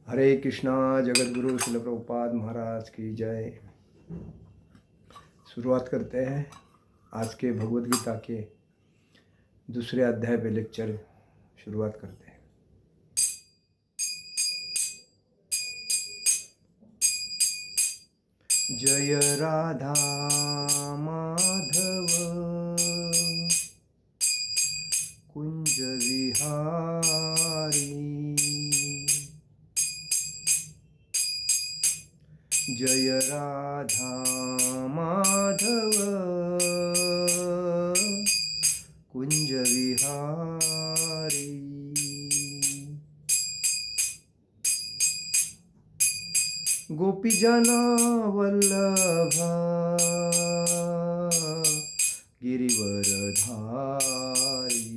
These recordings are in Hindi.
हरे कृष्णा। जगतगुरु श्रील प्रभुपाद महाराज की जय। शुरुआत करते हैं आज के भगवद गीता के दूसरे अध्याय पे लेक्चर शुरुआत करते हैं। जय राधा माधव कुंज विहारी, जय राधा माधव कुंज विहारी। गोपीजन वल्लभ गिरिवरधारी,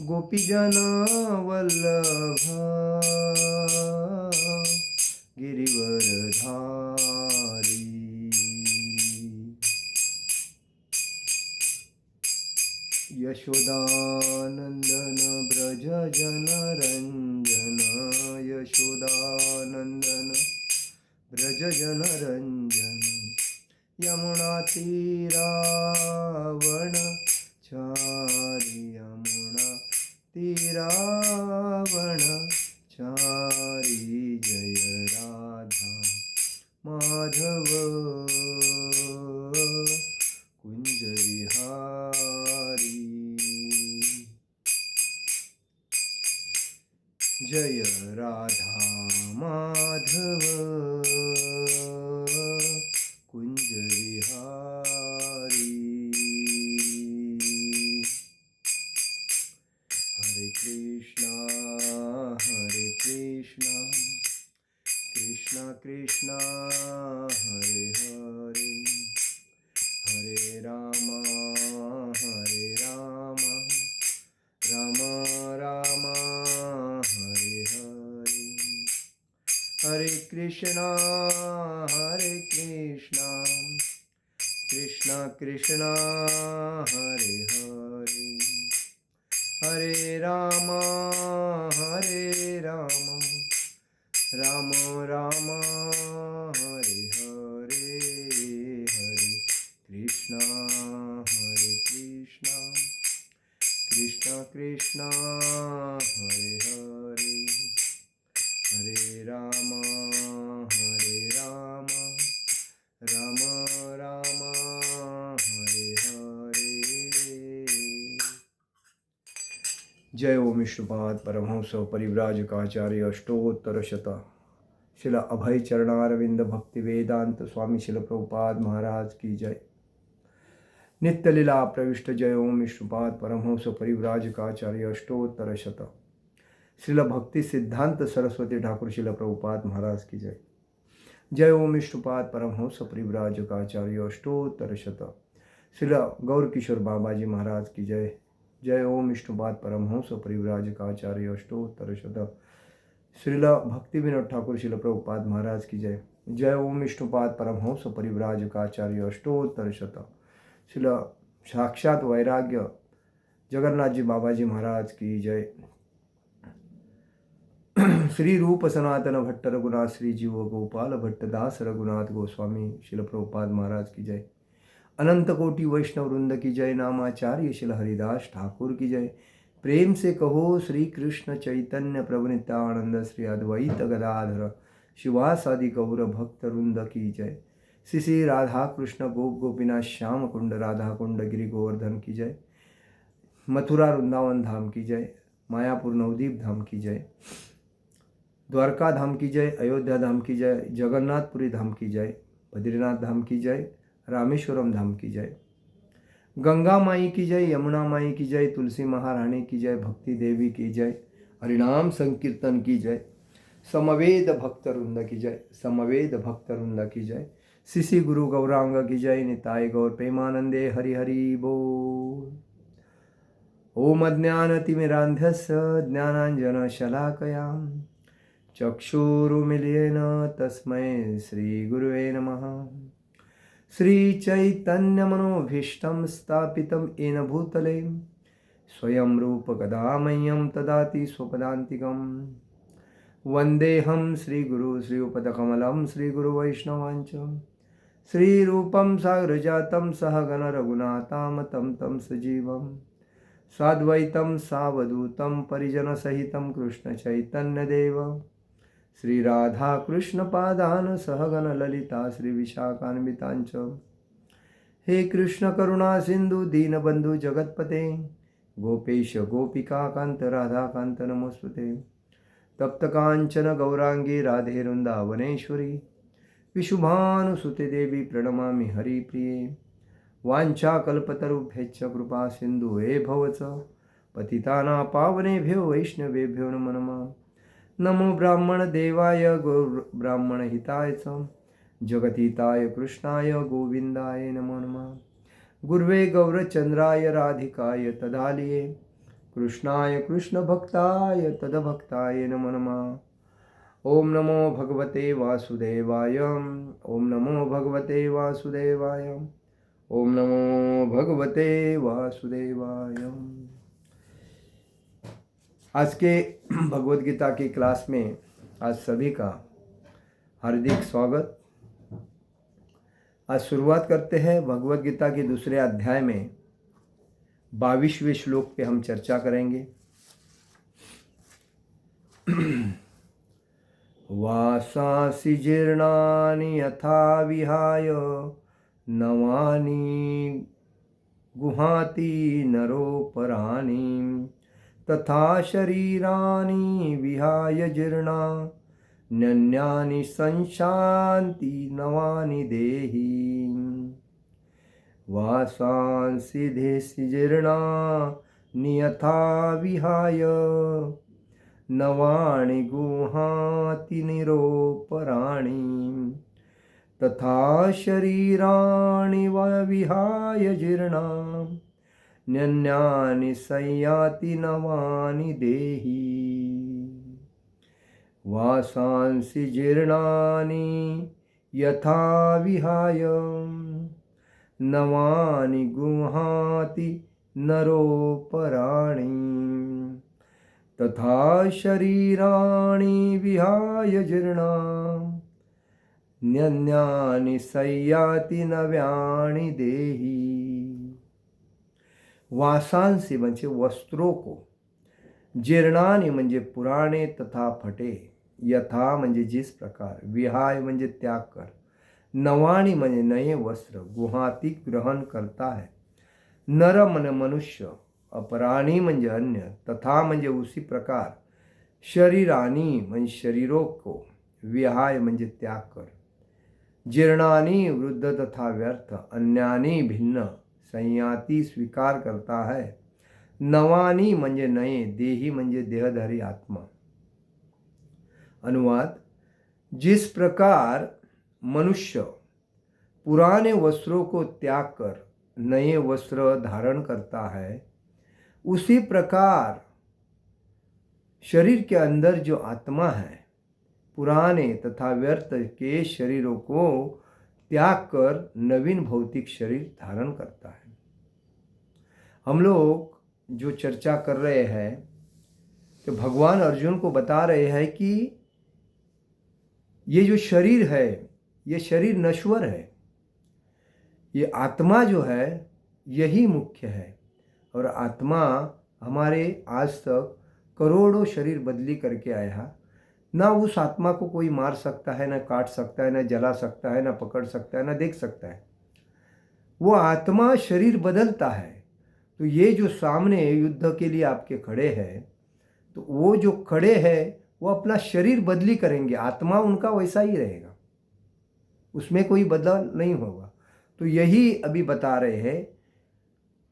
गोपीजन वल्लभ गिरिवरधारी। यशोदानंदन ब्रज जनरंजन, यशोदानंदन ब्रज जनरंजन। यमुना तीरावण चारि, यमुना तीरावण चारि। जय राधा माधव कुंज विहारी, जय राधा माधव कुंज विहारी। हरे कृष्णा कृष्णा कृष्णा हरे हरे, हरे राम राम राम हरे हरे। हरे कृष्णा कृष्णा कृष्णा हरे हरे, हरे राम राम राम हरे हरे। हरे कृष्णा कृष्णा कृष्णा हरे हरे, हरे राम राम राम हरे हरे। जय ओम विष्णुपाद परमहंस परिव्राजकाचार्य अष्टोत्तर शत शिला अभय चरणारविंद भक्ति वेदांत स्वामी शिल प्रभुपाद महाराज की जय। नित्य लीला प्रविष्ट जय ओम विष्णुपाद परमहंस परिव्राजकाचार्य अष्टोत्तर शत श्रील भक्ति सिद्धांत सरस्वती ठाकुर शिल प्रभुपाद महाराज की जय। जय ओम विष्णुपाद परमहंस परिव्राजकाचार्य अष्टोत्तर शत श्रील गौर किशोर बाबाजी महाराज की जय। जय ओम विष्णुपाद परमहंस परिव्राजकाचार्य अष्टोत्तर शत श्रील भक्ति विनोद ठाकुर शिल प्रभुपाद महाराज की जय। जय ओम विष्णुपाद परमहंस परिव्राजकाचार्य अष्टोत्तर शत श्रील साक्षात वैराग्य जगन्नाथ जी बाबाजी महाराज की जय। श्री रूप सनातन भट्ट रघुनाथ श्री जीव गोपाल भट्ट दास रघुनाथ गोस्वामी शिल प्रभुपाद महाराज की जय। अनंत कोटि वैष्णव वृंद की जय। नामाचार्य शिल हरिदास ठाकुर की जय। प्रेम से कहो श्री कृष्ण चैतन्य प्रभु नित्यानंद श्री अद्वैत गदाधर शिवासादि गौर भक्त वृंद की जय। श्री श्री राधा कृष्ण गोप गोपीनाथ श्याम कुंड राधा कुंड गिरि गोवर्धन की जय। मथुरा वृंदावन धाम की जय। मायापुर नवदीप धाम की जय। द्वारका धाम की जय। अयोध्या धाम की जय। जगन्नाथपुरी धाम की जय। बद्रीनाथ धाम की जय। रामेश्वरम धाम की जय। गंगा माई की जय। यमुना माई की जय। तुलसी महारानी की जय। भक्ति देवी की जय। हरिनाम संकीर्तन की जय। समवेद भक्त वृंद की जय। समवेद भक्त वृंद की जय। श्री गुरु गौरांग की जय। निताय गौर प्रेमानंदे हरि हरि बोल। ओम अज्ञानतिमिरान्धस्य ज्ञानाञ्जन शलाकयां चक्षुरुमिलितेन तस्मै श्रीगुरुवे नमः। श्रीचैतन्यमनोभीष्टं स्थापितं येन भूतले स्वयं रूप कदा मह्यं ददाति स्वपदान्तिकम्। वन्देऽहं श्रीगुरु श्रीयुतपदकमलं श्रीगुरुवैष्णवाञ्च श्रीरूपं साग्रजातं सहगण रघुनाथामतं तं सजीवं साद्वैतं सावधूतं परिजनसहितं कृष्णचैतन्यदेवं श्रीराधाकृष्णपादान् सहगण ललिता श्रीविशाखान्विताञ्च। हे कृष्ण करुणा सिंधु दीनबंधु जगतपते गोपेश गोपिका कांत राधा कांत नमोस्तुते। तप्त कांचन गौरांगी राधे वृंदावनेश्वरी विशुभानुसुते देवी प्रणमामि हरिप्रिये। वाञ्छाकल्पतरुभ्यश्च कृपा सिन्धुवे भवच पतितानां पावनेभ्यो वैष्णवेभ्यो नमो नमः। नमो ब्राह्मणदेवाय ब्राह्मणहिताय च जगद्हिताय कृष्णाय गोविन्दाय नमो नमः। गुर्वे गौरचन्द्राय राधिकाय तदालये कृष्णाय कृष्णभक्ताय तदभक्ताय नमो नमः। ओम नमो भगवते वासुदेवाय। ओम नमो भगवते वासुदेवाय। ओम नमो भगवते वासुदेवाय। आज के भगवद गीता की क्लास में आज सभी का हार्दिक स्वागत। आज शुरुआत करते हैं भगवद गीता के दूसरे अध्याय में 22वें श्लोक पे हम चर्चा करेंगे। वासांसि जीर्णानि यथा विहाय नवानि गुहाति नरोपराणि तथा शरीराणि विहाय जीर्णा नन्यानि संशान्ति नवानि देहि। वासांसि जीर्णानि यथा विहाय नवानि गुहाति निरोपराणि तथा शरीराणि विहाय जीर्णा नन्यानि संयाति नवानि देहि। वासांसि जीर्णानि यथा विहाय नवानि गुहाति नरोपराणि तथा शरीराणि विहाय जीर्णा नन्यानि संयाति नव्यानि देहि। वासांसी म्हणजे वस्त्रों को, जीर्णानि म्हणजे पुराणे तथा फटे, यथा म्हणजे जिस प्रकार, विहाय म्हणजे त्याग कर, नवाणी म्हणजे नए वस्त्र, गुहाती ग्रहण करता है, नर मन मनुष्य, अपराणी म्हणजे अन्य, तथा म्हणजे उसी प्रकार, शरीरानी म्हणजे शरीरों को, विहाय म्हणजे त्याग कर, जीर्णानी वृद्ध तथा व्यर्थ, अन्यानी भिन्न, संयाती स्वीकार करता है, नवानी म्हणजे नए, देही म्हणजे देहधारी आत्मा। अनुवाद: जिस प्रकार मनुष्य पुराने वस्त्रों को त्याग कर नए वस्त्र धारण करता है, उसी प्रकार शरीर के अंदर जो आत्मा है पुराने तथा व्यर्थ के शरीरों को त्याग कर नवीन भौतिक शरीर धारण करता है। हम लोग जो चर्चा कर रहे हैं तो भगवान अर्जुन को बता रहे हैं कि ये जो शरीर है ये शरीर नश्वर है, ये आत्मा जो है यही मुख्य है। और आत्मा हमारे आज तक करोड़ों शरीर बदली करके आया, ना उस आत्मा को कोई मार सकता है, ना काट सकता है, ना जला सकता है, ना पकड़ सकता है, ना देख सकता है। वो आत्मा शरीर बदलता है। तो ये जो सामने युद्ध के लिए आपके खड़े हैं, तो वो जो खड़े हैं वो अपना शरीर बदली करेंगे, आत्मा उनका वैसा ही रहेगा, उसमें कोई बदलाव नहीं होगा। तो यही अभी बता रहे हैं,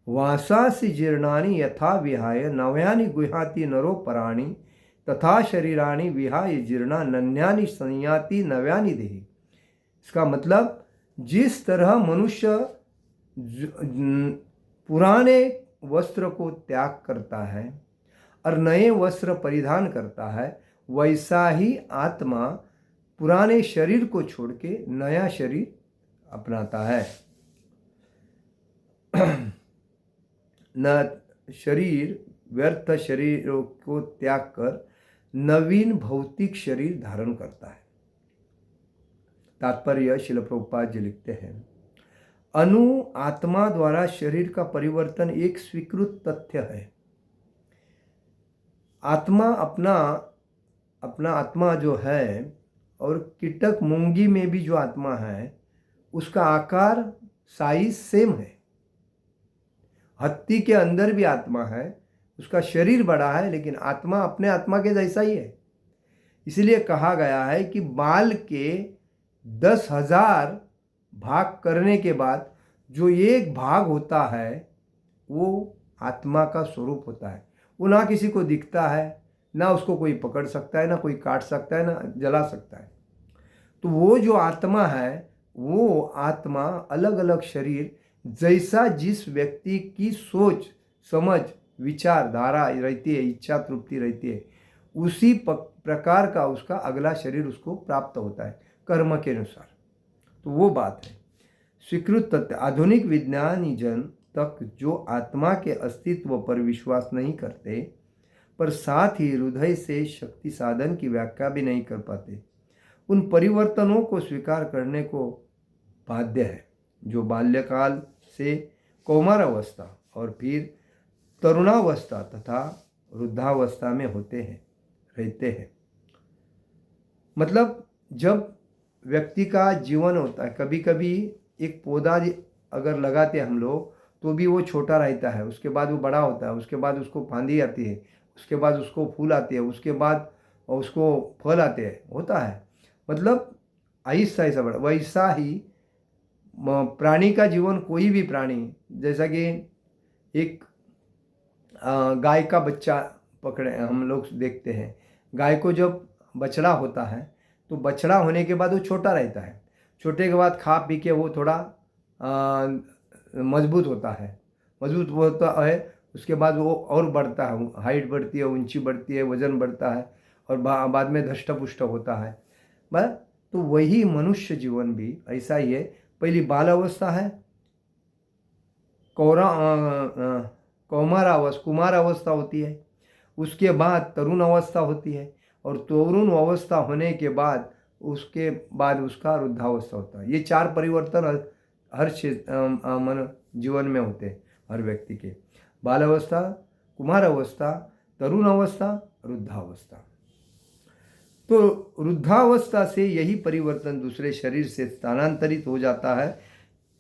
वासांसि जीर्णानि यथा विहाय नव्यानि गुहाति नरोपराणि तथा शरीराणि विहाय जीर्णा नन्यानि संयाति नव्यानि देहि। इसका मतलब जिस तरह मनुष्य पुराने वस्त्र को त्याग करता है और नए वस्त्र परिधान करता है, वैसा ही आत्मा पुराने शरीर को छोड़ के नया शरीर अपनाता है। न शरीर व्यर्थ शरीरों को त्याग कर नवीन भौतिक शरीर धारण करता है। तात्पर्य शिल प्रभुपाद जी लिखते हैं, अनु आत्मा द्वारा शरीर का परिवर्तन एक स्वीकृत तथ्य है। आत्मा अपना आत्मा जो है, और कीटक मूंगी में भी जो आत्मा है उसका आकार साइज सेम है। हत्ती के अंदर भी आत्मा है, उसका शरीर बड़ा है लेकिन आत्मा अपने आत्मा के जैसा ही है। इसलिए कहा गया है कि बाल के 10,000 भाग करने के बाद जो एक भाग होता है वो आत्मा का स्वरूप होता है। वो ना किसी को दिखता है, ना उसको कोई पकड़ सकता है, ना कोई काट सकता है, ना जला सकता है। तो वो जो आत्मा है, वो आत्मा अलग अलग शरीर जैसा जिस व्यक्ति की सोच समझ विचारधारा रहती है, इच्छा तृप्ति रहती है, उसी प्रकार का उसका अगला शरीर उसको प्राप्त होता है कर्म के अनुसार। तो वो बात है स्वीकृत तथ्य। आधुनिक विज्ञानी जन तक जो आत्मा के अस्तित्व पर विश्वास नहीं करते, पर साथ ही हृदय से शक्ति साधन की व्याख्या भी नहीं कर पाते, उन परिवर्तनों को स्वीकार करने को बाध्य है जो बाल्यकाल से कौमारावस्था और फिर तरुणावस्था तथा वृद्धावस्था में रहते हैं। मतलब जब व्यक्ति का जीवन होता है, कभी कभी एक पौधा अगर लगाते हम लोग तो भी वो छोटा रहता है, उसके बाद वो बड़ा होता है, उसके बाद उसको फांदी आती है, उसके बाद उसको फूल आती है, उसके बाद उसको फल आते हैं, होता है। मतलब आहिस्ता आहिस्ता बड़ा। वैसा ही प्राणी का जीवन, कोई भी प्राणी, जैसा कि एक गाय का बच्चा पकड़े हम लोग देखते हैं, गाय को जब बछड़ा होता है तो बछड़ा होने के बाद वो छोटा रहता है, छोटे के बाद खा पी के वो थोड़ा मजबूत होता है, उसके बाद वो और बढ़ता है, हाइट बढ़ती है, ऊंची बढ़ती है, वजन बढ़ता है और बाद में धष्ट पुष्ट होता है। बस तो वही मनुष्य जीवन भी ऐसा ही है। पहली बाल अवस्था है, कुमार अवस्था होती है, उसके बाद तरुण अवस्था होती है, और तरुण अवस्था होने के बाद उसका वृद्धावस्था होता है। ये 4 परिवर्तन हर मन जीवन में होते हैं हर व्यक्ति के। बाल अवस्था, कुमार अवस्था, तरुण अवस्था, वृद्धावस्था। तो वृद्धावस्था से यही परिवर्तन दूसरे शरीर से स्थानांतरित हो जाता है।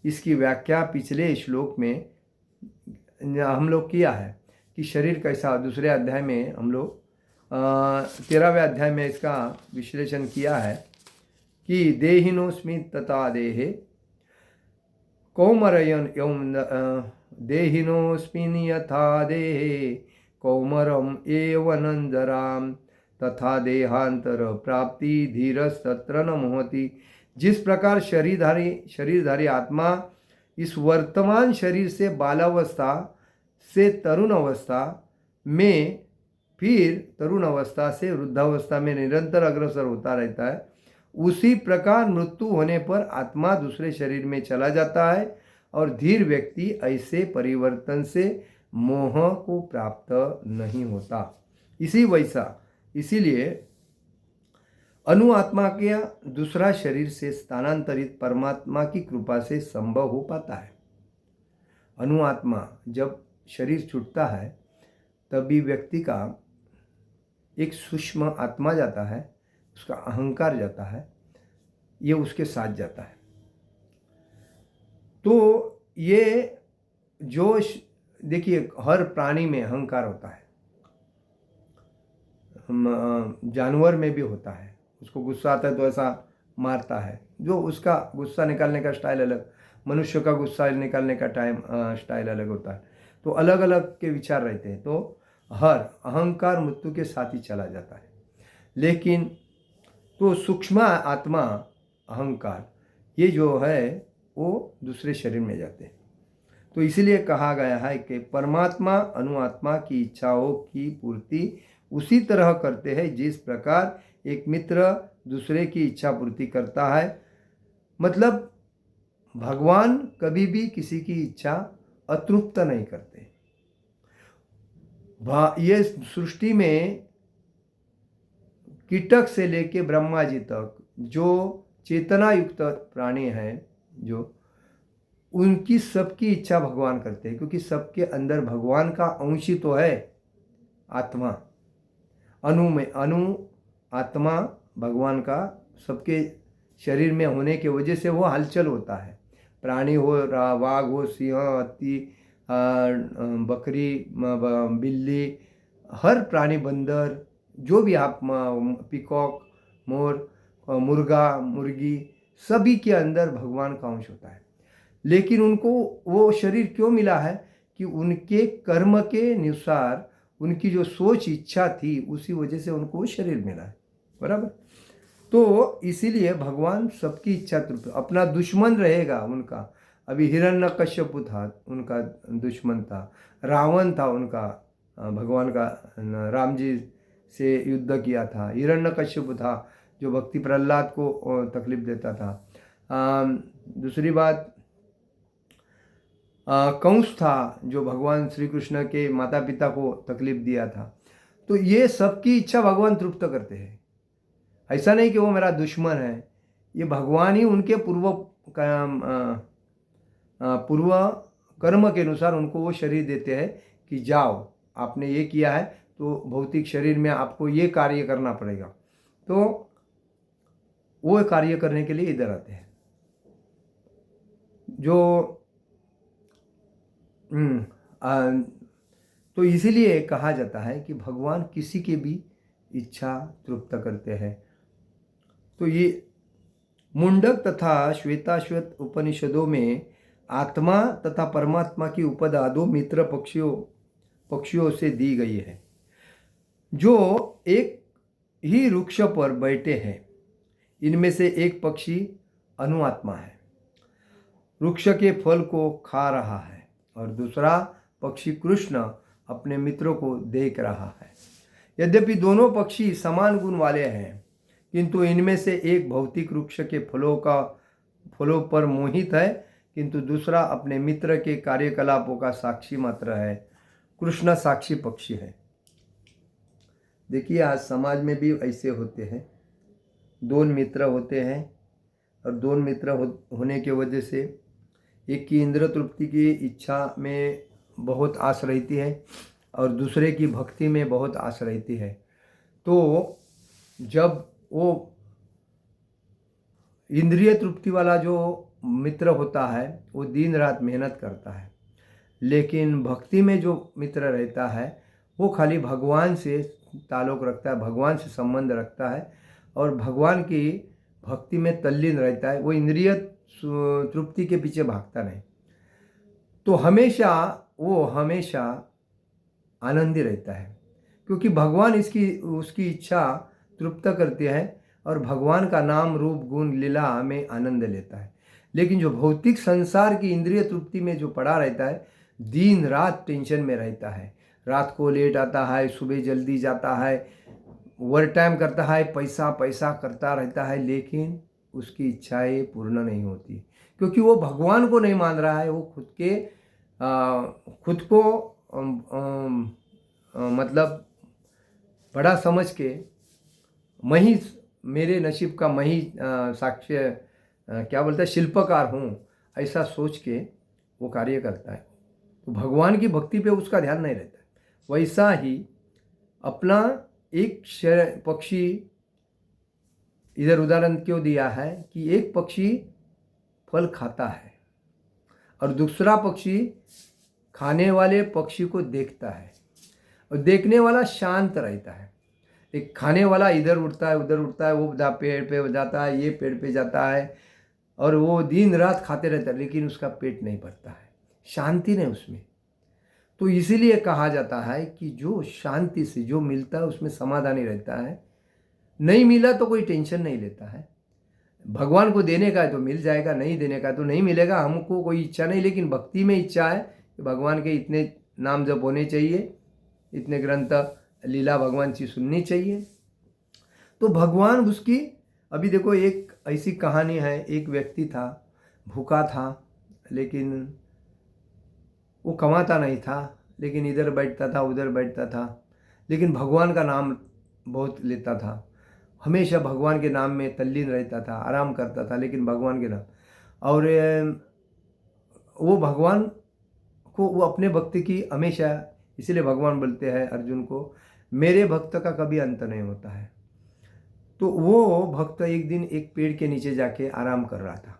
इसकी व्याख्या पिछले श्लोक में हम लोग किया है कि शरीर कैसा, दूसरे अध्याय में हम लोग 13वें अध्याय में इसका विश्लेषण किया है कि देहिनोस्मि तथा देहे कौमरयन देहिनोस्मिन् यथा देहे कौमरम एव नंजराम तथा देहांतर प्राप्ति धीरस्तत्र न मोहति। जिस प्रकार शरीरधारी आत्मा इस वर्तमान शरीर से बालावस्था से तरुण अवस्था में, फिर तरुण अवस्था से वृद्धावस्था में निरंतर अग्रसर होता रहता है, उसी प्रकार मृत्यु होने पर आत्मा दूसरे शरीर में चला जाता है और धीर व्यक्ति ऐसे परिवर्तन से मोह को प्राप्त नहीं होता। इसीलिए अनु आत्मा के दूसरा शरीर से स्थानांतरित परमात्मा की कृपा से संभव हो पाता है। अनु आत्मा जब शरीर छूटता है तभी व्यक्ति का एक सूक्ष्म आत्मा जाता है, उसका अहंकार जाता है, ये उसके साथ जाता है। तो ये जो देखिए हर प्राणी में अहंकार होता है, जानवर में भी होता है। उसको गुस्सा आता है तो ऐसा मारता है, जो उसका गुस्सा निकालने का स्टाइल अलग, मनुष्य का गुस्सा निकालने का स्टाइल अलग होता है। तो अलग अलग के विचार रहते हैं। तो हर अहंकार मृत्यु के साथ ही चला जाता है। लेकिन तो सूक्ष्म आत्मा अहंकार ये जो है वो दूसरे शरीर में जाते हैं। तो इसीलिए कहा गया है कि परमात्मा अनुआत्मा की इच्छाओं की पूर्ति उसी तरह करते हैं जिस प्रकार एक मित्र दूसरे की इच्छा पूर्ति करता है। मतलब भगवान कभी भी किसी की इच्छा अतृप्त नहीं करते। ये सृष्टि में कीटक से लेके ब्रह्मा जी तक जो चेतना युक्त प्राणी हैं, जो उनकी सबकी इच्छा भगवान करते हैं, क्योंकि सबके अंदर भगवान का अंश ही तो है आत्मा। अणु आत्मा भगवान का सबके शरीर में होने की वजह से वो हलचल होता है। प्राणी हो, वाघ हो, सिंह, हाथी, बकरी, बिल्ली, हर प्राणी, बंदर, जो भी आप, पीकॉक, मोर, मुर्गा, मुर्गी, सभी के अंदर भगवान का अंश होता है। लेकिन उनको वो शरीर क्यों मिला है कि उनके कर्म के अनुसार उनकी जो सोच इच्छा थी उसी वजह से उनको वो शरीर मिला है, बराबर। तो इसीलिए भगवान सबकी इच्छा तृप्त, अपना दुश्मन रहेगा उनका। अभी हिरण्यकश्यप था, उनका दुश्मन था। रावण था उनका, भगवान का, राम जी से युद्ध किया था। हिरण्यकश्यप था जो भक्ति प्रहलाद को तकलीफ देता था। दूसरी बात, कंस था जो भगवान श्री कृष्ण के माता पिता को तकलीफ दिया था। तो ये सबकी इच्छा भगवान तृप्त करते हैं। ऐसा नहीं कि वो मेरा दुश्मन है, ये भगवान ही उनके पूर्व कर्म के अनुसार उनको वो शरीर देते हैं कि जाओ, आपने ये किया है तो भौतिक शरीर में आपको ये कार्य करना पड़ेगा। तो वो कार्य करने के लिए इधर आते हैं। जो तो इसीलिए कहा जाता है कि भगवान किसी की भी इच्छा तृप्त करते हैं। तो ये मुंडक तथा श्वेताश्वत उपनिषदों में आत्मा तथा परमात्मा की उपदा दो मित्र पक्षियों से दी गई है, जो एक ही वृक्ष पर बैठे हैं। इनमें से एक पक्षी अनुआत्मा है, वृक्ष के फल को खा रहा है, और दूसरा पक्षी कृष्ण अपने मित्रों को देख रहा है। यद्यपि दोनों पक्षी समान गुण वाले हैं, किंतु इनमें से एक भौतिक वृक्ष के फलों पर मोहित है, किंतु दूसरा अपने मित्र के कार्यकलापों का साक्षी मात्र है। कृष्ण साक्षी पक्षी है। देखिए, आज समाज में भी ऐसे होते हैं, दो मित्र होते हैं, और दो मित्र होने की वजह से एक की इंद्र तृप्ति की इच्छा में बहुत आस रहती है और दूसरे की भक्ति में बहुत आस रहती है। तो जब वो इंद्रिय तृप्ति वाला जो मित्र होता है वो दिन रात मेहनत करता है, लेकिन भक्ति में जो मित्र रहता है वो खाली भगवान से ताल्लुक़ रखता है, भगवान से संबंध रखता है और भगवान की भक्ति में तल्लीन रहता है। वो इंद्रिय तृप्ति के पीछे भागता नहीं। तो हमेशा आनंदी रहता है, क्योंकि भगवान उसकी इच्छा तृप्त करते हैं और भगवान का नाम रूप गुण लीला में आनंद लेता है। लेकिन जो भौतिक संसार की इंद्रिय तृप्ति में जो पड़ा रहता है, दिन रात टेंशन में रहता है, रात को लेट आता है, सुबह जल्दी जाता है, ओवर टाइम करता है, पैसा करता रहता है, लेकिन उसकी इच्छाएं पूर्ण नहीं होती, क्योंकि वो भगवान को नहीं मान रहा है। वो खुद को मतलब बड़ा समझ के, मैं ही मेरे नसीब का, मैं ही साक्ष्य क्या बोलता है, शिल्पकार हूँ, ऐसा सोच के वो कार्य करता है। तो भगवान की भक्ति पे उसका ध्यान नहीं रहता है। वैसा ही अपना एक पक्षी, इधर उदाहरण क्यों दिया है कि एक पक्षी फल खाता है और दूसरा पक्षी खाने वाले पक्षी को देखता है, और देखने वाला शांत रहता है। एक खाने वाला इधर उड़ता है उधर उड़ता है, वो पेड़ पे जाता है, ये पेड़ पे जाता है, और वो दिन रात खाते रहता है, लेकिन उसका पेट नहीं भरता है, शांति नहीं उसमें। तो इसीलिए कहा जाता है कि जो शांति से जो मिलता है उसमें समाधानी रहता है, नहीं मिला तो कोई टेंशन नहीं लेता है। भगवान को देने का है तो मिल जाएगा, नहीं देने का तो नहीं मिलेगा, हमको कोई इच्छा नहीं। लेकिन भक्ति में इच्छा है कि भगवान के इतने नाम जप होने चाहिए, इतने ग्रंथ लीला भगवान की सुननी चाहिए। तो भगवान उसकी, अभी देखो एक ऐसी कहानी है, एक व्यक्ति था, भूखा था, लेकिन वो कमाता नहीं था, लेकिन इधर बैठता था उधर बैठता था, लेकिन भगवान का नाम बहुत लेता था, हमेशा भगवान के नाम में तल्लीन रहता था, आराम करता था, लेकिन भगवान के नाम। और वो भगवान को, वो अपने भक्त की हमेशा, इसीलिए भगवान बोलते हैं अर्जुन को, मेरे भक्त का कभी अंत नहीं होता है। तो वो भक्त एक दिन एक पेड़ के नीचे जाके आराम कर रहा था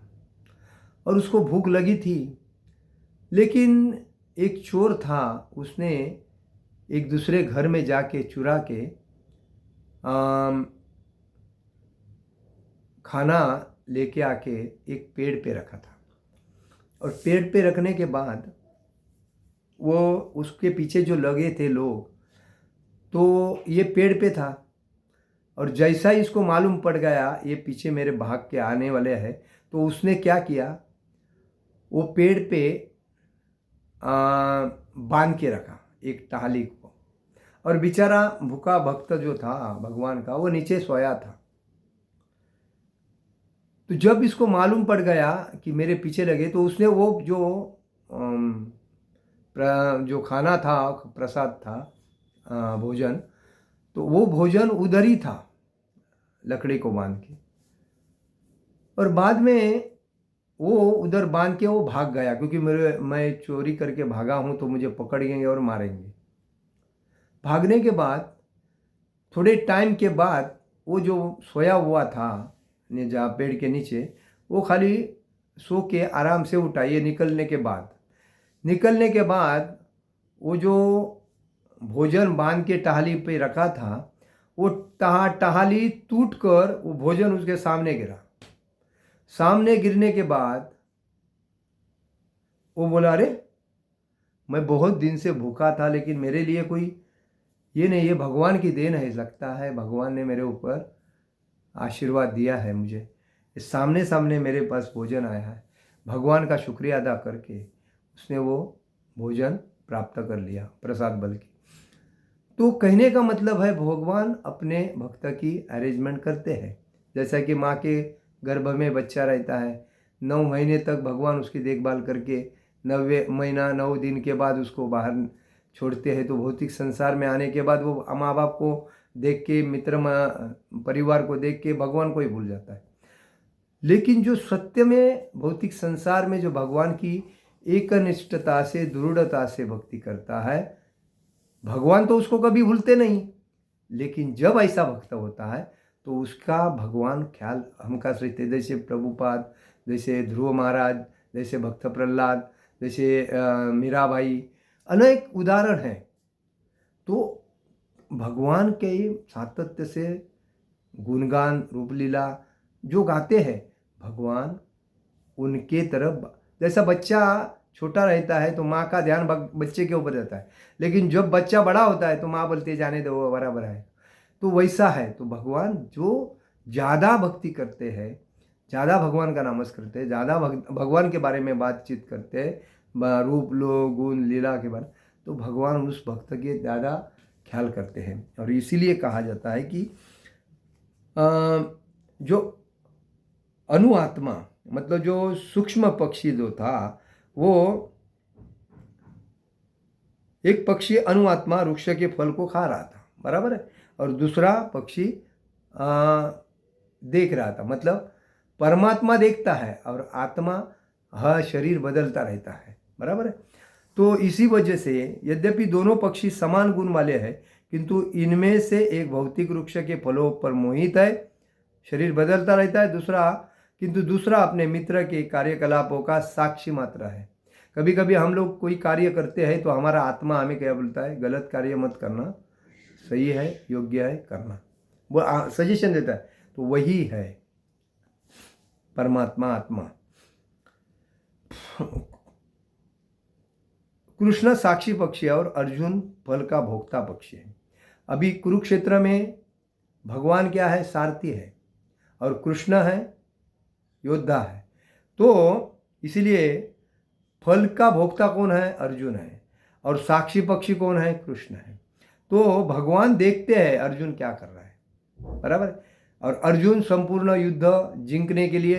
और उसको भूख लगी थी, लेकिन एक चोर था, उसने एक दूसरे घर में जाके चुरा के खाना लेके आके एक पेड़ पे रखा था। और पेड़ पे रखने के बाद वो उसके पीछे जो लगे थे लोग, तो ये पेड़ पे था, और जैसा ही इसको मालूम पड़ गया ये पीछे मेरे भाग के आने वाले हैं, तो उसने क्या किया, वो पेड़ पे बांध के रखा एक टहली को, और बेचारा भूखा भक्त जो था भगवान का, वो नीचे सोया था। तो जब इसको मालूम पड़ गया कि मेरे पीछे लगे, तो उसने वो जो खाना था, प्रसाद था, भोजन, तो वो भोजन उधर ही था लकड़ी को बांध के, और बाद में वो उधर बांध के वो भाग गया, क्योंकि मैं चोरी करके भागा हूँ तो मुझे पकड़ेंगे और मारेंगे। भागने के बाद थोड़े टाइम के बाद वो जो सोया हुआ था जहाँ पेड़ के नीचे, वो खाली सो के आराम से उठा। ये निकलने के बाद वो जो भोजन बांध के टहली पे रखा था, वो टहली टूट कर वो भोजन उसके सामने गिरा। सामने गिरने के बाद वो बोला, अरे मैं बहुत दिन से भूखा था, लेकिन मेरे लिए कोई ये नहीं, ये भगवान की देन है, लगता है भगवान ने मेरे ऊपर आशीर्वाद दिया है, मुझे सामने सामने मेरे पास भोजन आया है। भगवान का शुक्रिया अदा करके उसने वो भोजन प्राप्त कर लिया, प्रसाद बल की। तो कहने का मतलब है भगवान अपने भक्त की अरेंजमेंट करते हैं। जैसा कि माँ के गर्भ में बच्चा रहता है, 9 महीने तक भगवान उसकी देखभाल करके 9वें महीना 9 दिन के बाद उसको बाहर छोड़ते हैं। तो भौतिक संसार में आने के बाद वो माँ बाप को देख के, मित्र परिवार को देख के भगवान को ही भूल जाता है। लेकिन जो सत्य में भौतिक संसार में जो भगवान की एकनिष्ठता से, दृढ़ता से भक्ति करता है, भगवान तो उसको कभी भूलते नहीं। लेकिन जब ऐसा भक्त होता है तो उसका भगवान ख्याल हमका रहते, जैसे प्रभुपाद, जैसे ध्रुव महाराज, जैसे भक्त प्रहलाद, जैसे मीराबाई, अनेक उदाहरण हैं। तो भगवान के सातत्य से गुणगान रूपलीला जो गाते हैं, भगवान उनके तरफ, जैसा बच्चा छोटा रहता है तो माँ का ध्यान बच्चे के ऊपर रहता है, लेकिन जब बच्चा बड़ा होता है तो माँ बोलती है जाने दो, वो बराबर है। तो वैसा है। तो भगवान जो ज़्यादा भक्ति करते हैं, ज़्यादा भगवान का नामस्मरण करते हैं, ज़्यादा भगवान के बारे में बातचीत करते हैं, रूप लो गुण लीला के बारे, तो भगवान उस भक्त के ज़्यादा ख्याल करते हैं। और इसीलिए कहा जाता है कि जो अनुआत्मा, मतलब जो सूक्ष्म पक्षी जो था, वो एक पक्षी अनुआत्मा वृक्ष के फल को खा रहा था, बराबर है, और दूसरा पक्षी देख रहा था। मतलब परमात्मा देखता है और आत्मा शरीर बदलता रहता है, बराबर है। तो इसी वजह से यद्यपि दोनों पक्षी समान गुण वाले हैं, किंतु इनमें से एक भौतिक वृक्ष के फलों पर मोहित है, शरीर बदलता रहता है, किंतु दूसरा अपने मित्र के कार्यकलापों का साक्षी मात्र है। कभी कभी हम लोग कोई कार्य करते हैं तो हमारा आत्मा हमें क्या बोलता है, गलत कार्य मत करना, सही है, योग्य है करना, वो सजेशन देता है। तो वही है परमात्मा, आत्मा। कृष्ण साक्षी पक्षी है और अर्जुन फल का भोक्ता पक्षी है। अभी कुरुक्षेत्र में भगवान क्या है, सारथी है, और कृष्ण है योद्धा है। तो इसलिए फल का भोक्ता कौन है, अर्जुन है, और साक्षी पक्षी कौन है, कृष्ण है। तो भगवान देखते हैं अर्जुन क्या कर रहा है, बराबर। और अर्जुन संपूर्ण युद्ध जीतने के लिए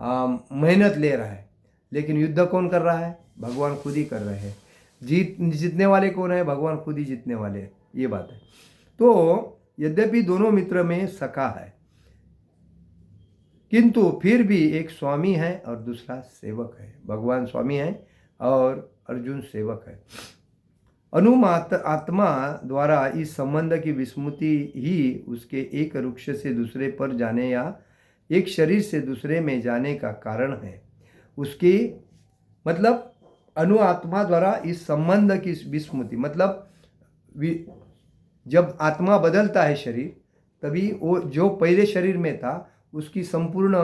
मेहनत ले रहा है, लेकिन युद्ध कौन कर रहा है, भगवान खुद ही कर रहे हैं। जीतने वाले कौन है? भगवान खुद ही जीतने वाले हैं, ये बात है। तो यद्यपि दोनों मित्र में सखा है, किंतु फिर भी एक स्वामी है और दूसरा सेवक है। भगवान स्वामी है और अर्जुन सेवक है। अनुमात आत्मा द्वारा इस संबंध की विस्मृति ही उसके एक वृक्ष से दूसरे पर जाने या एक शरीर से दूसरे में जाने का कारण है। उसकी मतलब अनुआत्मा द्वारा इस संबंध की विस्मृति, मतलब जब आत्मा बदलता है शरीर, तभी वो जो पहले शरीर में था उसकी संपूर्ण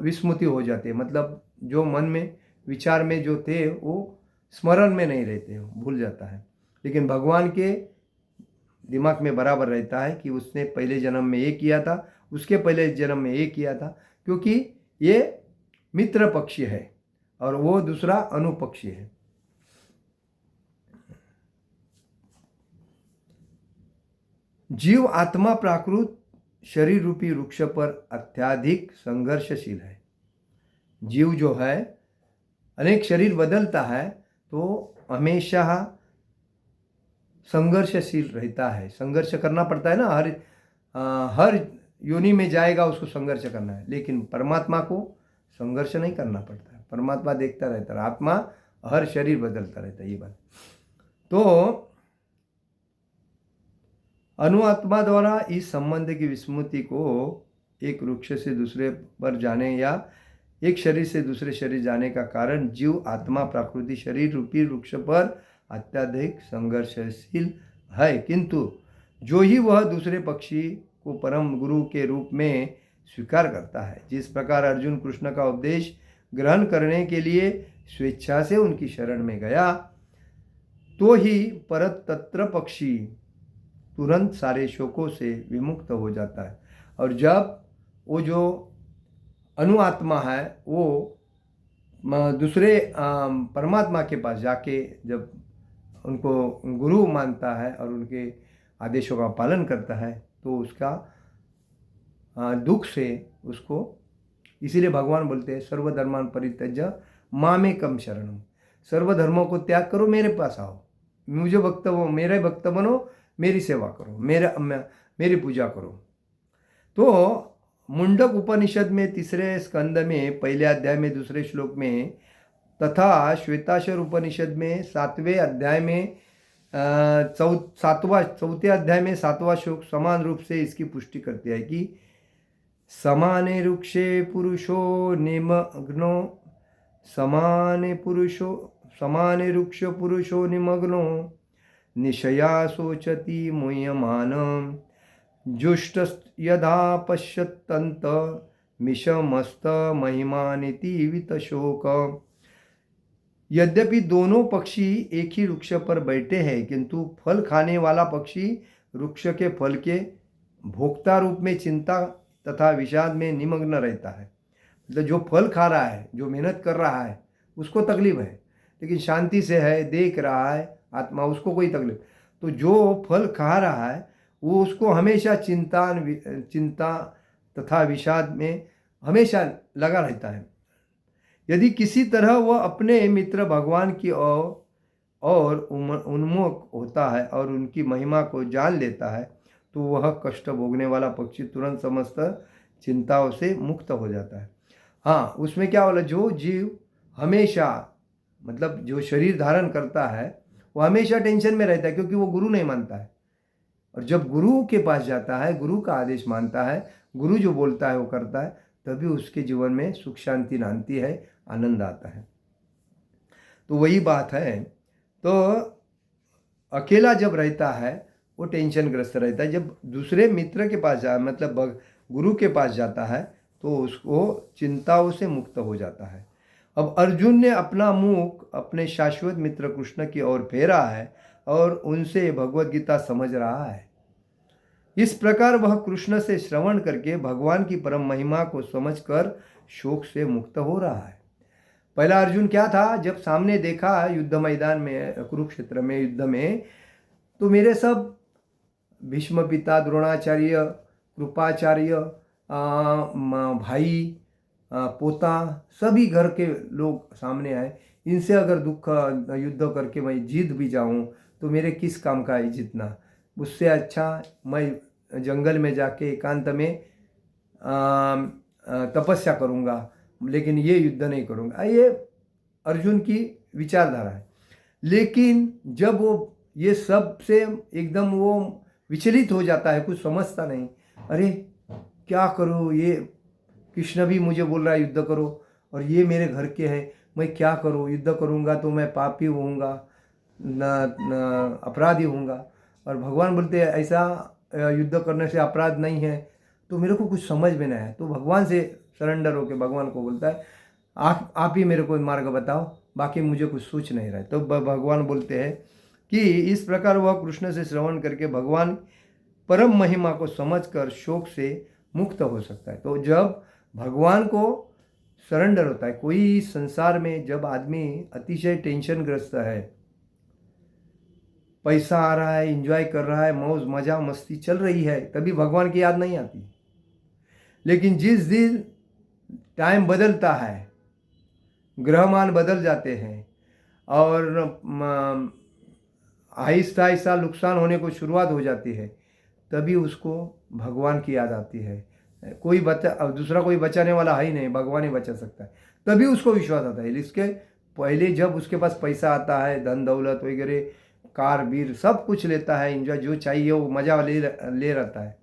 विस्मृति हो जाती है। मतलब जो मन में विचार में जो थे वो स्मरण में नहीं रहते, भूल जाता है। लेकिन भगवान के दिमाग में बराबर रहता है कि उसने पहले जन्म में ये किया था, उसके पहले जन्म में ये किया था, क्योंकि ये मित्र पक्षी है और वो दूसरा अनुपक्षी है। जीव आत्मा प्राकृत शरीर रूपी वृक्ष पर अत्यधिक संघर्षशील है। जीव जो है अनेक शरीर बदलता है तो हमेशा संघर्षशील रहता है, संघर्ष करना पड़ता है ना। हर योनि में जाएगा उसको संघर्ष करना है, लेकिन परमात्मा को संघर्ष नहीं करना पड़ता है। परमात्मा देखता रहता है, आत्मा हर शरीर बदलता रहता है, ये बात। तो अनुआत्मा द्वारा इस संबंध की विस्मृति को एक वृक्ष से दूसरे पर जाने या एक शरीर से दूसरे शरीर जाने का कारण जीव आत्मा प्राकृतिक शरीर रूपी वृक्ष पर अत्यधिक संघर्षशील है, किंतु जो ही वह दूसरे पक्षी को परम गुरु के रूप में स्वीकार करता है। जिस प्रकार अर्जुन कृष्ण का उपदेश ग्रहण करने के लिए स्वेच्छा से उनकी शरण में गया, तो ही परत तत्र पक्षी तुरंत सारे शोकों से विमुक्त हो जाता है। और जब वो जो अनुआत्मा है वो दूसरे परमात्मा के पास जाके जब उनको गुरु मानता है और उनके आदेशों का पालन करता है, तो उसका दुख से उसको, इसीलिए भगवान बोलते हैं सर्वधर्मान परित्यज्य मामेकम शरणम। सर्वधर्मों को त्याग करो, मेरे पास आओ, मुझे भक्त हो, मेरे भक्त बनो, मेरी सेवा करो, मेरी पूजा करो। तो मुंडक उपनिषद में 3 स्कंद में 1 अध्याय में 2 श्लोक में तथा श्वेताश्वर उपनिषद में 7वें अध्याय में 4 अध्याय में 7वां श्लोक समान रूप से इसकी पुष्टि करती है कि समाने वृक्षे पुरुषो निमग्नो, समाने वृक्ष पुरुषो निमग्नो निशया शोचति मुह्यमानं जुष्ट यदा पश्यत्यंत मिशमस्त महिमानिति वितशोक। यद्यपि दोनों पक्षी एक ही वृक्ष पर बैठे हैं, किंतु फल खाने वाला पक्षी वृक्ष के फल के भोक्ता रूप में चिंता तथा विषाद में निमग्न रहता है। मतलब जो फल खा रहा है, जो मेहनत कर रहा है, उसको तकलीफ है, लेकिन शांति से है, देख रहा है आत्मा, उसको कोई तकलीफ। तो जो फल खा रहा है वो उसको हमेशा चिंता तथा विषाद में हमेशा लगा रहता है। यदि किसी तरह वह अपने मित्र भगवान की और उन्मुख होता है और उनकी महिमा को जान लेता है, तो वह कष्ट भोगने वाला पक्षी तुरंत समस्त चिंताओं से मुक्त हो जाता है। हाँ, उसमें क्या बोला, जो जीव हमेशा, मतलब जो शरीर धारण करता है वो हमेशा टेंशन में रहता है, क्योंकि वो गुरु नहीं मानता है। और जब गुरु के पास जाता है, गुरु का आदेश मानता है, गुरु जो बोलता है वो करता है, तभी उसके जीवन में सुख शांति नांती है, आनंद आता है। तो वही बात है। तो अकेला जब रहता है वो टेंशन ग्रस्त रहता है। जब दूसरे मित्र के पास मतलब गुरु के पास जाता है तो उसको चिंताओं से मुक्त हो जाता है। अब अर्जुन ने अपना मुख अपने शाश्वत मित्र कृष्ण की ओर फेरा है और उनसे भगवद गीता समझ रहा है। इस प्रकार वह कृष्ण से श्रवण करके भगवान की परम महिमा को समझकर शोक से मुक्त हो रहा है। पहला अर्जुन क्या था, जब सामने देखा युद्ध मैदान में, कुरुक्षेत्र में युद्ध में, तो मेरे सब भीष्म पिता, द्रोणाचार्य, कृपाचार्य, भाई, पोता, सभी घर के लोग सामने आए। इनसे अगर दुख युद्ध करके मैं जीत भी जाऊं तो मेरे किस काम का है जीतना। उससे अच्छा मैं जंगल में जाके एकांत में तपस्या करूंगा, लेकिन ये युद्ध नहीं करूंगा। ये अर्जुन की विचारधारा है। लेकिन जब वो ये सब से एकदम वो विचलित हो जाता है, कुछ समझता नहीं, अरे क्या करूँ, ये कृष्ण भी मुझे बोल रहा है युद्ध करो और ये मेरे घर के हैं, मैं क्या करूँ, युद्ध करूँगा तो मैं पापी होऊंगा, न अपराधी होऊंगा। और भगवान बोलते हैं ऐसा युद्ध करने से अपराध नहीं है। तो मेरे को कुछ समझ में नहीं आया, तो भगवान से सरेंडर होकर भगवान को बोलता है आप ही मेरे को मार्ग बताओ, बाकी मुझे कुछ सोच नहीं रहा है। तो भगवान बोलते हैं कि इस प्रकार वह कृष्ण से श्रवण करके भगवान परम महिमा को समझकर शोक से मुक्त हो सकता है। तो जब भगवान को सरेंडर होता है, कोई संसार में जब आदमी अतिशय टेंशन ग्रस्त है, पैसा आ रहा है, एंजॉय कर रहा है, मौज मजा मस्ती चल रही है, तभी भगवान की याद नहीं आती। लेकिन जिस दिन टाइम बदलता है, ग्रहमान बदल जाते हैं और आहिस्ता आहिस्ता नुकसान होने को शुरुआत हो जाती है, तभी उसको भगवान की याद आती है। कोई दूसरा कोई बचाने वाला है ही नहीं, भगवान ही बचा सकता है। तभी उसको विश्वास आता है। इसके पहले जब उसके पास पैसा आता है, धन दौलत वगैरह, कार बीर सब कुछ लेता है, इंजॉय जो चाहिए वो मजा ले रहता है,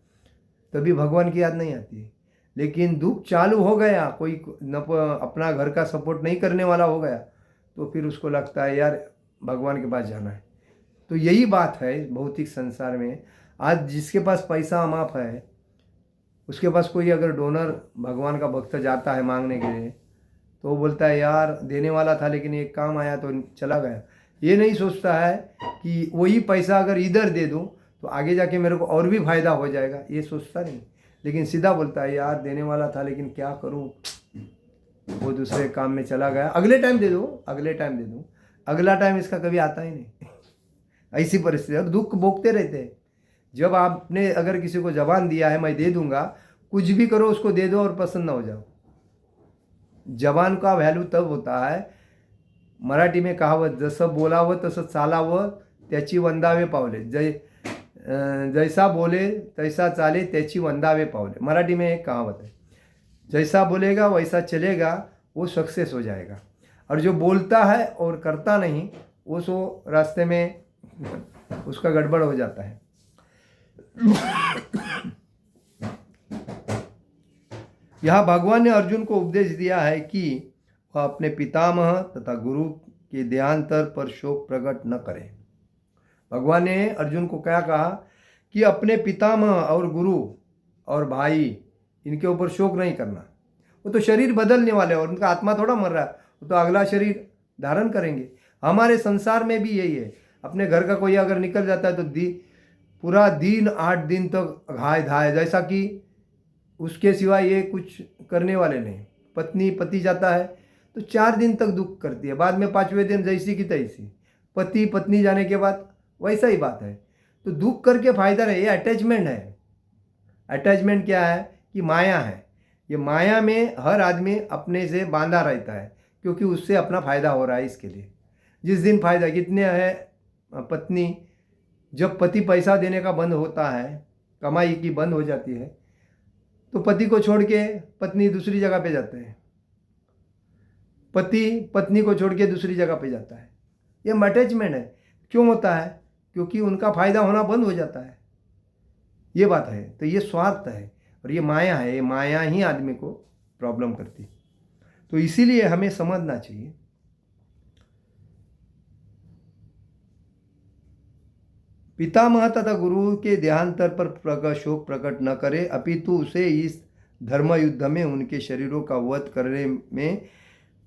तभी भगवान की याद नहीं आती। लेकिन दुख चालू हो गया, कोई अपना घर का सपोर्ट नहीं करने वाला हो गया, तो फिर उसको लगता है यार भगवान के पास जाना है। तो यही बात है भौतिक संसार में। आज जिसके पास पैसा अमाप है, उसके पास कोई अगर डोनर भगवान का भक्त जाता है मांगने के लिए, तो वो बोलता है यार देने वाला था लेकिन एक काम आया तो चला गया। ये नहीं सोचता है कि वही पैसा अगर इधर दे दूं तो आगे जाके मेरे को और भी फायदा हो जाएगा, ये सोचता नहीं। लेकिन सीधा बोलता है यार देने वाला था लेकिन क्या करूं, वो दूसरे काम में चला गया, अगले टाइम दे दूं, अगले टाइम दे दूं। अगला टाइम इसका कभी आता ही नहीं। ऐसी परिस्थिति, और दुख भोगते रहते हैं। जब आपने अगर किसी को जबान दिया है मैं दे दूंगा, कुछ भी करो उसको दे दो और पसंद ना हो जाओ। जबान का व्हॅल्यू तब होता है, मराठी में कहावत, जसं बोलावं तसं चालावं त्याची वंदावे पावले, जैसा बोले तैसा चाले त्याची वंदावे पावले। मराठी में एक कहावत है, जैसा बोलेगा वैसा चलेगा, वो सक्सेस हो जाएगा। और जो बोलता है और करता नहीं, वो सो रास्ते में उसका गड़बड़ हो जाता है। यहाँ भगवान ने अर्जुन को उपदेश दिया है कि वह अपने पितामह तथा गुरु के देहांतर पर शोक प्रकट न करे। भगवान ने अर्जुन को क्या कहा कि अपने पितामह और गुरु और भाई इनके ऊपर शोक नहीं करना। वो तो शरीर बदलने वाले और उनका आत्मा थोड़ा मर रहा है, वो तो अगला शरीर धारण करेंगे। हमारे संसार में भी यही है। अपने घर का कोई अगर निकल जाता है तो पूरा दिन 8 दिन तक घाय धाय, जैसा कि उसके सिवाय ये कुछ करने वाले नहीं। पत्नी पति जाता है तो 4 दिन तक दुख करती है, बाद में 5वें दिन जैसी की तैसी। पति पत्नी जाने के बाद वैसा ही बात है। तो दुख करके फायदा नहीं, ये अटैचमेंट है। अटैचमेंट क्या है कि माया है। ये माया में हर आदमी अपने से बांधा रहता है, क्योंकि उससे अपना फायदा हो रहा है। इसके लिए जिस दिन फायदा कितने है, पत्नी जब पति पैसा देने का बंद होता है, कमाई की बंद हो जाती है, तो पति को छोड़ के पत्नी दूसरी जगह पे जाते हैं, पति पत्नी को छोड़ के दूसरी जगह पे जाता है। ये अटैचमेंट है। क्यों होता है? क्योंकि उनका फायदा होना बंद हो जाता है। ये बात है। तो ये स्वार्थ है और ये माया है। ये माया ही आदमी को प्रॉब्लम करती है। तो इसीलिए हमें समझना चाहिए पितामह तथा गुरु के देहांतर पर शोक प्रकट न करे, अपितु उसे इस धर्म युद्ध में उनके शरीरों का वध करने में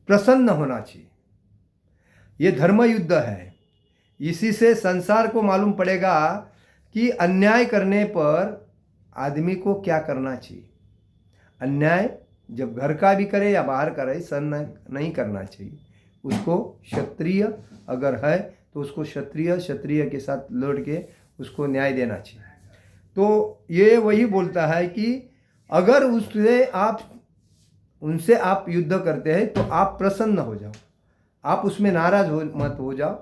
प्रसन्न होना चाहिए। ये धर्म युद्ध है। इसी से संसार को मालूम पड़ेगा कि अन्याय करने पर आदमी को क्या करना चाहिए। अन्याय जब घर का भी करे या बाहर करे, सहन नहीं करना चाहिए। उसको क्षत्रिय अगर है तो उसको क्षत्रिय के साथ लड़ के उसको न्याय देना चाहिए। तो ये वही बोलता है कि अगर उनसे आप युद्ध करते हैं तो आप प्रसन्न हो जाओ। आप उसमें नाराज मत हो जाओ,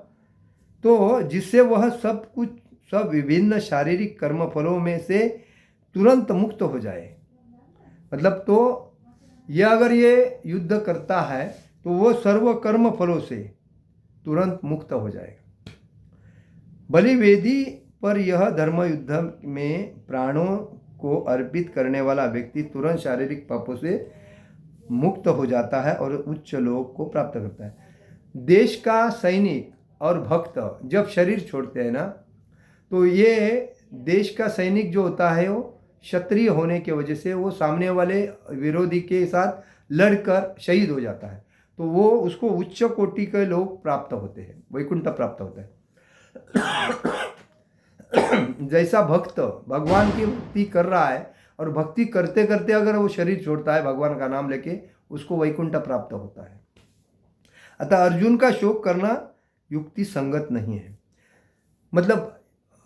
तो जिससे वह सब विभिन्न शारीरिक कर्मफलों में से तुरंत मुक्त हो जाए। मतलब तो अगर ये युद्ध करता है तो वो सर्व कर्म फलों से तुरंत मुक्त हो जाएगा। बलिवेदी पर यह धर्म युद्ध में प्राणों को अर्पित करने वाला व्यक्ति तुरंत शारीरिक पापों से मुक्त हो जाता है और उच्च लोक को प्राप्त करता है। देश का सैनिक और भक्त जब शरीर छोड़ते हैं ना, तो ये देश का सैनिक जो होता है वो क्षत्रिय होने की वजह से वो सामने वाले विरोधी के साथ लड़कर शहीद हो जाता है, तो वो उसको उच्च कोटि के लोग प्राप्त होते हैं, वैकुंठ प्राप्त होता है। जैसा भक्त भगवान की भक्ति कर रहा है और भक्ति करते करते अगर वो शरीर छोड़ता है भगवान का नाम लेके, उसको वैकुंठ प्राप्त होता है। अतः अर्जुन का शोक करना युक्ति संगत नहीं है। मतलब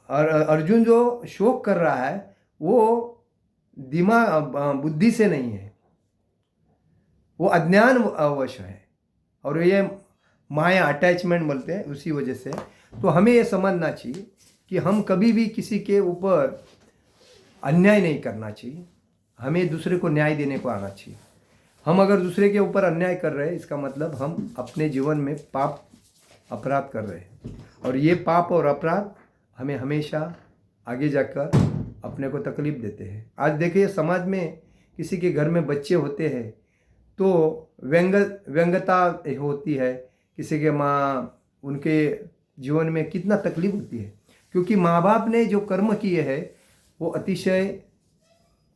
अर्जुन जो शोक कर रहा है वो दिमाग बुद्धि से नहीं है, वो अज्ञान अवश है, और ये माया अटैचमेंट बोलते हैं, उसी वजह से। तो हमें ये समझना चाहिए कि हम कभी भी किसी के ऊपर अन्याय नहीं करना चाहिए, हमें दूसरे को न्याय देने को आना चाहिए। हम अगर दूसरे के ऊपर अन्याय कर रहे हैं, इसका मतलब हम अपने जीवन में पाप अपराध कर रहे हैं, और ये पाप और अपराध हमें हमेशा आगे जाकर अपने को तकलीफ देते हैं। आज देखिए समाज में किसी के घर में बच्चे होते हैं तो व्यंग्यता होती है, किसी के माँ, उनके जीवन में कितना तकलीफ होती है, क्योंकि माँ बाप ने जो कर्म किए हैं वो अतिशय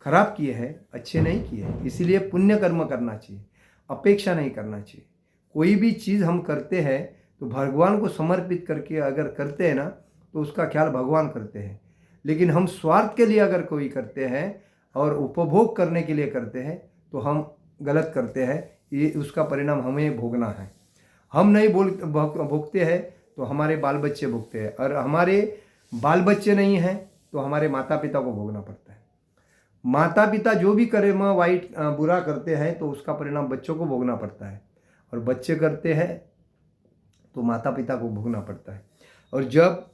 खराब किए हैं, अच्छे नहीं किए हैं। इसीलिए पुण्य कर्म करना चाहिए, अपेक्षा नहीं करना चाहिए। कोई भी चीज़ हम करते हैं तो भगवान को समर्पित करके अगर करते हैं ना, तो उसका ख्याल भगवान करते हैं। लेकिन हम स्वार्थ के लिए अगर कोई करते हैं और उपभोग करने के लिए करते हैं तो हम गलत करते हैं, ये उसका परिणाम हमें भोगना है। हम नहीं भोगते हैं तो हमारे बाल बच्चे भोगते हैं, और हमारे बाल बच्चे नहीं हैं तो हमारे माता पिता को भोगना पड़ता है। माता पिता जो भी कर्म वाइट बुरा करते हैं तो उसका परिणाम बच्चों को भोगना पड़ता है, और बच्चे करते हैं तो माता पिता को भोगना पड़ता है। और जब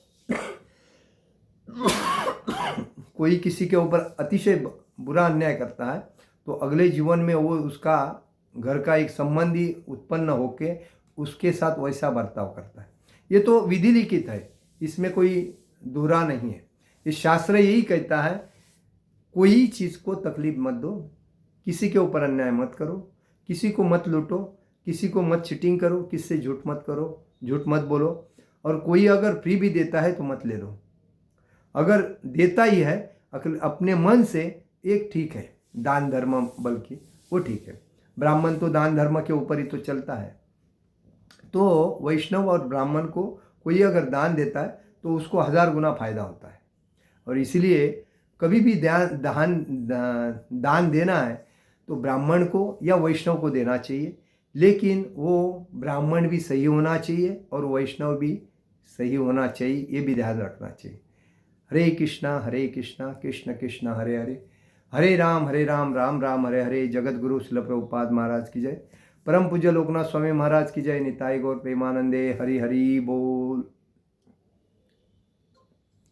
कोई किसी के ऊपर अतिशय बुरा अन्याय करता है तो अगले जीवन में वो उसका घर का एक संबंधी उत्पन्न होके उसके साथ वैसा बर्ताव करता है। ये तो विधि लिखित है, इसमें कोई दोहरा नहीं है। इस शास्त्र यही कहता है, कोई चीज़ को तकलीफ मत दो, किसी के ऊपर अन्याय मत करो, किसी को मत लूटो, किसी को मत चीटिंग करो, किससे झूठ मत करो, झूठ मत बोलो, और कोई अगर फ्री भी देता है तो मत ले लो। अगर देता ही है अपने मन से, एक ठीक है, दान धर्म बल्कि वो ठीक है। ब्राह्मण तो दान धर्म के ऊपर ही तो चलता है। तो वैष्णव और ब्राह्मण को कोई अगर दान देता है तो उसको 1000 गुना फायदा होता है। और इसीलिए कभी भी दान देना है तो ब्राह्मण को या वैष्णव को देना चाहिए, लेकिन वो ब्राह्मण भी सही होना चाहिए और वैष्णव भी सही होना चाहिए, ये भी ध्यान रखना चाहिए। हरे कृष्णा कृष्ण कृष्ण हरे हरे, हरे राम राम राम हरे हरे। जगत गुरु शिल प्रभुपाद महाराज की जय। परम पूज्य लोकनाथ स्वामी महाराज की जय। निताई गौर प्रेमानंदे। हरि हरि बोल।